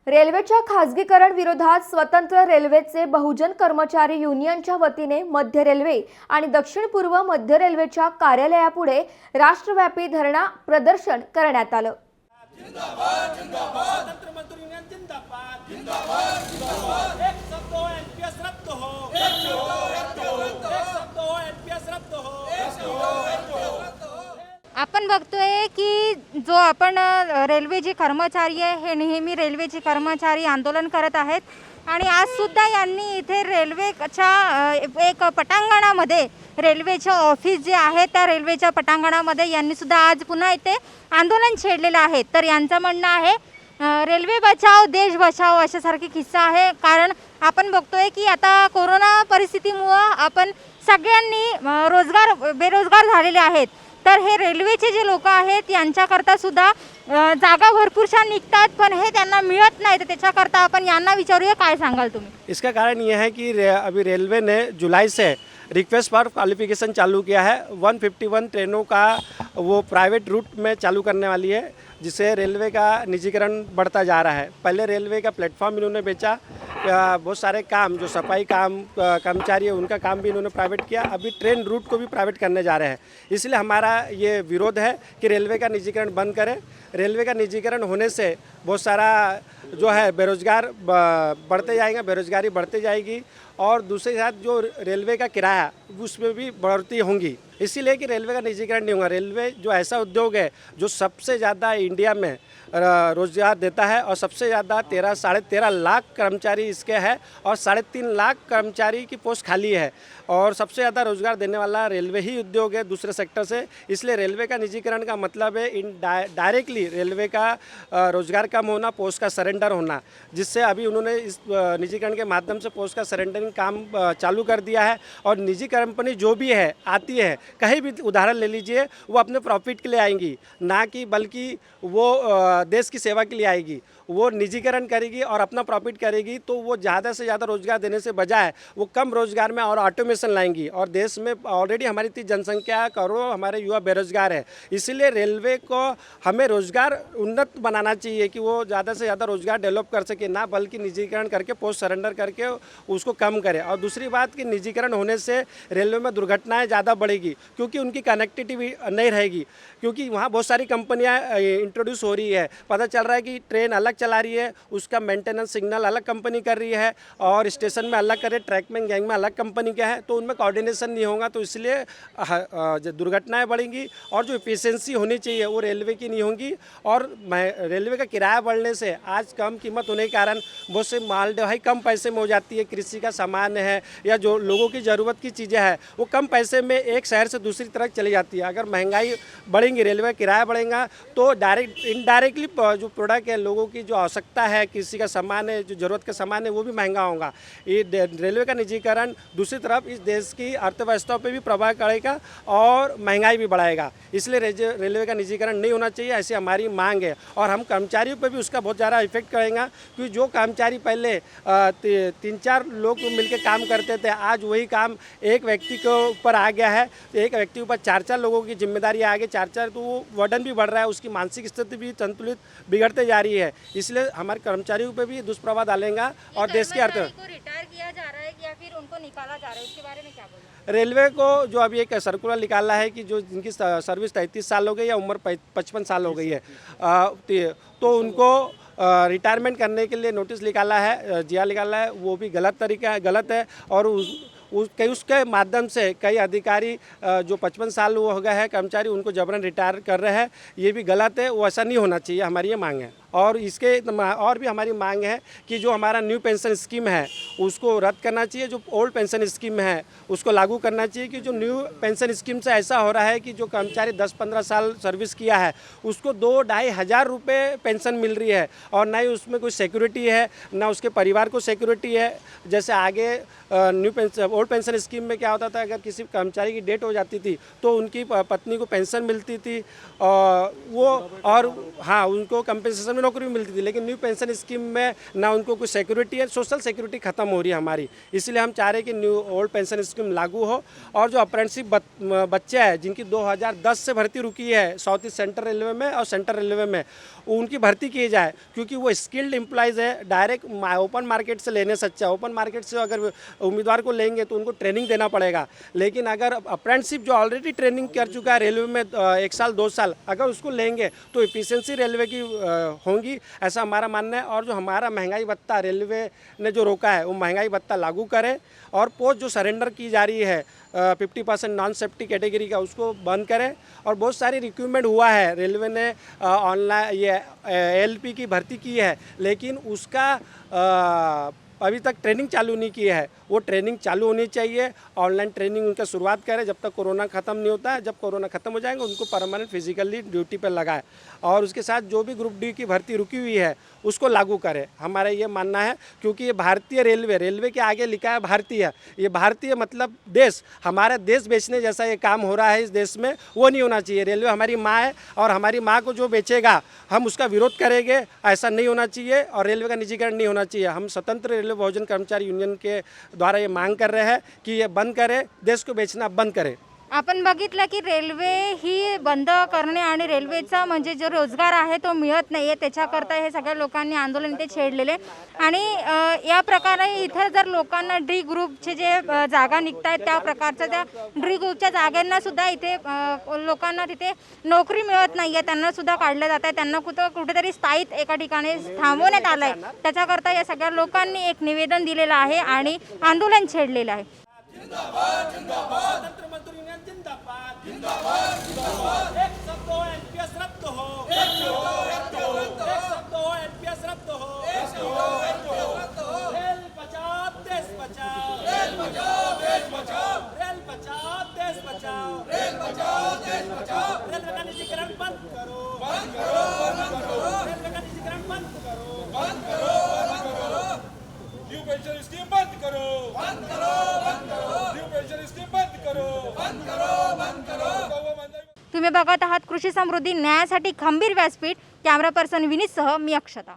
रेल्वेच्या खासगीकरण विरोधात स्वतंत्र रेल्वेचे बहुजन कर्मचारी युनियनच्या वतीने मध्य रेल्वे आणि दक्षिण पूर्व मध्य रेल्वेच्या कार्यालयापुढे राष्ट्रव्यापी धरणा प्रदर्शन करण्यात आलं। जिंदाबाद जिंदाबाद स्वतंत्र मजदूर यूनियन जिंदाबाद जिंदाबाद जिंदाबाद एक शब्द हो एनपीएस रद्द हो एक शब्द हो एनपीएस रद्द हो एक शब्द हो। आपण बघतोय की जो आपण रेल्वेचे कर्मचारी आहे हे नेहमी रेल्वेचे कर्मचारी आंदोलन करत आहेत आणि आज सुद्धा यांनी इथे रेल्वेच्या एक पटांगणामध्ये रेल्वेच्या ऑफिस जे आहे त्या रेल्वेच्या पटांगणामध्ये यांनी सुद्धा आज पुन्हा इथे आंदोलन छेडलेलं आहे। तर यांचं म्हणणं आहे रेल्वे बचाव देश बचाव अशासारखी किस्सा आहे, कारण आपण बघतोय की आता कोरोना परिस्थितीमुळे आपण सगळ्यांनी बेरोजगार झालेले आहेत। तर हे रेल्वेचे जे लोक आहेत यांच्याकरता सुद्धा जागा भरपूरशा निघतात पण हे त्यांना मिळत नाही, तर त्याच्याकरता आपण यांना विचारूया काय सांगाल तुम्ही। इसका कारण यह है कि अभी रेलवे ने जुलाई से रिक्वेस्ट फॉर क्वालिफिकेशन चालू किया है। 151 ट्रेनों का वो प्राइवेट रूट में चालू करने वाली है, जिससे रेलवे का निजीकरण बढ़ता जा रहा है। पहले रेलवे का प्लेटफॉर्म इन्होंने बेचा, बहुत सारे काम जो सफाई काम कर्मचारी है उनका काम भी इन्होंने प्राइवेट किया, अभी ट्रेन रूट को भी प्राइवेट करने जा रहे हैं। इसलिए हमारा ये विरोध है कि रेलवे का निजीकरण बंद करें। रेलवे का निजीकरण होने से बहुत सारा जो है बेरोजगार बढ़ते जाएंगे, बेरोजगारी बढ़ती जाएगी और दूसरे साथ जो रेलवे का किराया उसमें भी बढ़ोतरी होंगी। इसीलिए कि रेलवे का निजीकरण नहीं होगा। रेलवे जो ऐसा उद्योग है जो सबसे ज़्यादा इंडिया में रोज़गार देता है और सबसे ज़्यादा 13-13.5 लाख कर्मचारी इसके हैं और 3.5 लाख कर्मचारी की पोस्ट खाली है और सबसे ज़्यादा रोज़गार देने वाला रेलवे ही उद्योग है दूसरे सेक्टर से। इसलिए रेलवे का निजीकरण का मतलब है डायरेक्टली रेलवे का रोज़गार कम होना, पोस्ट का सरेंडर होना, जिससे अभी उन्होंने इस निजीकरण के माध्यम से पोस्ट का सरेंडरिंग काम चालू कर दिया है। और निजी कंपनी जो भी है आती है, कहीं भी उदाहरण ले लीजिए, वो अपने प्रॉफिट के लिए आएंगी, ना कि बल्कि वो देश की सेवा के लिए आएगी। वो निजीकरण करेगी और अपना प्रॉफिट करेगी, तो वो ज़्यादा से ज़्यादा रोज़गार देने से बजाय वो कम रोज़गार में और ऑटोमेशन लाएंगी। और देश में ऑलरेडी हमारी इतनी जनसंख्या करोड़ों हमारे युवा बेरोज़गार है, इसीलिए रेलवे को हमें रोज़गार उन्नत बनाना चाहिए कि वो ज़्यादा से ज़्यादा रोज़गार डेवलप कर सके, ना बल्कि निजीकरण करके पोस्ट सरेंडर करके उसको कम करे। और दूसरी बात कि निजीकरण होने से रेलवे में दुर्घटनाएँ ज़्यादा बढ़ेगी, क्योंकि उनकी कनेक्टिविटी नहीं रहेगी, क्योंकि वहाँ बहुत सारी कंपनियाँ इंट्रोड्यूस हो रही है। पता चल रहा है कि ट्रेन अलग चला रही है, उसका मेंटेनेंस सिग्नल अलग कंपनी कर रही है और स्टेशन में अलग करे, ट्रैक में गैंग में अलग कंपनी का है, तो उनमें कोऑर्डिनेशन नहीं होगा, तो इसलिए दुर्घटनाएं बढ़ेंगी और जो एफिशिएंसी होनी चाहिए वो रेलवे की नहीं होगी। और रेलवे का किराया बढ़ने से आज कम कीमत होने के कारण बहुत से माल ढुलाई कम पैसे में हो जाती है। कृषि का सामान है या जो लोगों की ज़रूरत की चीज़ें हैं वो कम पैसे में एक शहर से दूसरी तरफ चली जाती है। अगर महंगाई बढ़ेंगी, रेलवे का किराया बढ़ेगा, तो इनडायरेक्टली जो प्रोडक्ट है, लोगों की जो आवश्यकता है, किसी का सामान है, जो ज़रूरत का सामान है, वो भी महंगा होगा। ये रेलवे का निजीकरण दूसरी तरफ इस देश की अर्थव्यवस्था पे भी प्रभाव करेगा और महंगाई भी बढ़ाएगा। इसलिए रेलवे का निजीकरण नहीं होना चाहिए, ऐसी हमारी मांग है। और हम कर्मचारियों पे भी उसका बहुत ज़्यादा इफेक्ट करेगा, क्योंकि जो कर्मचारी पहले 3-4 लोग मिलकर काम करते थे, आज वही काम एक व्यक्ति के ऊपर आ गया है। एक व्यक्ति के ऊपर 4-4 लोगों की जिम्मेदारी आ गई, 4-4, तो वो वर्डन भी बढ़ रहा है, उसकी मानसिक स्थिति भी संतुलित बिगड़ते जा रही है। इसलिए हमारे कर्मचारियों पे भी दुष्प्रभाव डालेगा और देश के अर्थ को रिटायर किया जा रहा है या फिर उनको निकाला जा रहा है, उसके बारे में क्या बोलना। रेलवे को जो अभी एक सर्कुलर निकाला है कि जो जिनकी सर्विस 33 साल हो गई या उम्र 55 साल हो गई है, तो उनको रिटायरमेंट करने के लिए नोटिस निकाला है, जिया निकाला है, वो भी गलत तरीका है, गलत है। और उसके माध्यम से कई अधिकारी जो 55 साल हो गए हैं कर्मचारी, उनको जबरन रिटायर कर रहे हैं, ये भी गलत है। वो ऐसा नहीं होना चाहिए, हमारी ये मांग है। और इसके और भी हमारी मांग है कि जो हमारा न्यू पेंशन स्कीम है उसको रद्द करना चाहिए, जो ओल्ड पेंशन स्कीम है उसको लागू करना चाहिए। कि जो न्यू पेंशन स्कीम से ऐसा हो रहा है कि जो कर्मचारी 10-15 साल सर्विस किया है उसको 2-2.5 हज़ार रुपये पेंशन मिल रही है और ना ही उसमें कोई सिक्योरिटी है, ना उसके परिवार को सिक्योरिटी है। जैसे आगे ओल्ड पेंशन स्कीम में क्या होता था, अगर किसी कर्मचारी की डेथ हो जाती थी तो उनकी पत्नी को पेंशन मिलती थी, वो और हाँ उनको कंपनसेशन में नौकरी भी मिलती थी, लेकिन न्यू पेंशन स्कीम में ना उनको कोई सिक्योरिटी है, सोशल सिक्योरिटी खत्म हो रही है हमारी। इसलिए हम चाह रहे हैं कि न्यू ओल्ड पेंशन स्कीम लागू हो और जो अप्रेंटिसशिप बच्चे हैं जिनकी 2010 से भर्ती रुकी है साउथ ईस्ट सेंट्रल रेलवे में और सेंट्रल रेलवे में, उनकी भर्ती की जाए, क्योंकि वो स्किल्ड एम्प्लॉयज़ है। डायरेक्ट ओपन मार्केट से लेने से अच्छा, ओपन मार्केट से अगर उम्मीदवार को लेंगे तो उनको ट्रेनिंग देना पड़ेगा, लेकिन अगर अप्रेंटिसशिप जो ऑलरेडी ट्रेनिंग कर चुका है रेलवे में 1 साल 2 साल, अगर उसको लेंगे तो एफिशिएंसी रेलवे की होंगी, ऐसा हमारा मानना है। और जो हमारा महंगाई भत्ता रेलवे ने जो रोका है वो महंगाई भत्ता लागू करे, और पोस्ट जो सरेंडर की जा रही है 50% नॉन सेफ्टी कैटेगरी का, उसको बंद करें। और बहुत सारी रिक्रूटमेंट हुआ है, रेलवे ने ऑनलाइन ये एलपी की भर्ती की है, लेकिन उसका अभी तक ट्रेनिंग चालू नहीं की है। वो ट्रेनिंग चालू होनी चाहिए, ऑनलाइन ट्रेनिंग उनका शुरुआत करें जब तक कोरोना ख़त्म नहीं होता है। जब कोरोना ख़त्म हो जाएगा उनको परमानेंट फिजिकली ड्यूटी पर लगाए, और उसके साथ जो भी ग्रुप डी की भर्ती रुकी हुई है उसको लागू करें, हमारा ये मानना है। क्योंकि ये भारतीय रेलवे के आगे लिखा है भारतीय, ये भारतीय मतलब देश, हमारा देश बेचने जैसा ये काम हो रहा है इस देश में, वो नहीं होना चाहिए। रेलवे हमारी माँ है और हमारी माँ को जो बेचेगा हम उसका विरोध करेंगे, ऐसा नहीं होना चाहिए। और रेलवे का निजीकरण नहीं होना चाहिए। हम स्वतंत्र रेलवे बहुजन कर्मचारी यूनियन के द्वारा ये मांग कर रहे हैं कि ये बंद करे, देश को बेचना बंद करे। आपण बघितलं की रेल्वे ही बंद करणे आणि रेल्वेचा म्हणजे जो रोजगार आहे तो मिळत नाही आहे, त्याच्याकरता हे सगळ्या लोकांनी आंदोलन इथे छेडलेले। आणि या प्रकारे इथं जर लोकांना डी ग्रुपचे जे जागा निघत आहेत त्या प्रकारच्या त्या डी ग्रुपच्या जागांना सुद्धा इथे लोकांना तिथे नोकरी मिळत नाही आहे, त्यांना सुद्धा काढलं जात आहे, त्यांना कुठेतरी स्थायिक एका ठिकाणी थांबवण्यात आलं आहे। त्याच्याकरता या सगळ्या लोकांनी एक निवेदन दिलेलं आहे आणि आंदोलन छेडलेलं आहे। स्वतंत्र मजदूर यूनियन जिंदाबाद जिंदाबाद जिंदाबाद। एक शब्द हो एनपीएस रद्द हो, एक शब्द हो एनपीएस रद्द हो, रेल बचाओ देश बचाओ, रेल बचाओ देश बचाओ, रेल बचाओ देश बचाओ, रेल बचाओ देश बचाओ। रेलवे का निजीकरण बंद करो, बंद करो, बंद करो। रेलवे का निजीकरण बंद करो, बंद करो, बंद करो। न्यू पेंशन स्कीम बंद करो, बंद करो, बंद करो। न्यू पेंशन स्कीम बंद करो, बंद करो, बंद करो। तुम्ही बघत आहात कृषी समृद्धी न्यायासाठी खंबीर व्यासपीठ। कॅमेरा पर्सन विनीतसह मी अक्षता।